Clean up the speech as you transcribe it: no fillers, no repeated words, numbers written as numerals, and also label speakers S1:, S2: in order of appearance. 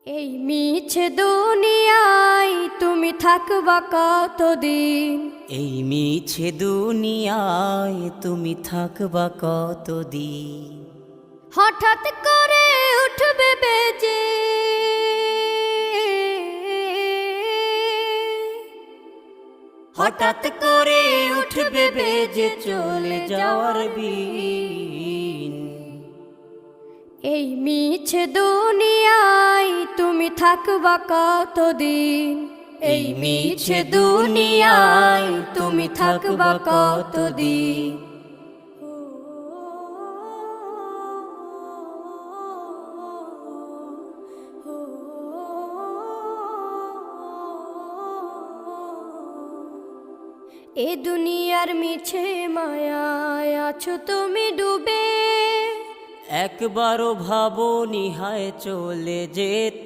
S1: এই মিছে দুনিয়ায় তুমি থাকবা কতদিন?
S2: এই মিছে দুনিয়ায় তুমি থাকবা কতদিন?
S1: হঠাৎ করে উঠবে বেজে
S2: হঠাৎ করে উঠবে বেজে চলে যাওয়ার বিন।
S1: এই মিছে দুনিয়ায় তুমি থাকবা কতদিন?
S2: এই মিছে দুনিয়ায় তুমি থাকবা কতদিন?
S1: এ দুনিয়ার মিছে মায়ায় আছো তুমি ডুবে,
S2: একবারও ভাবো নিহায় চলে যেতে।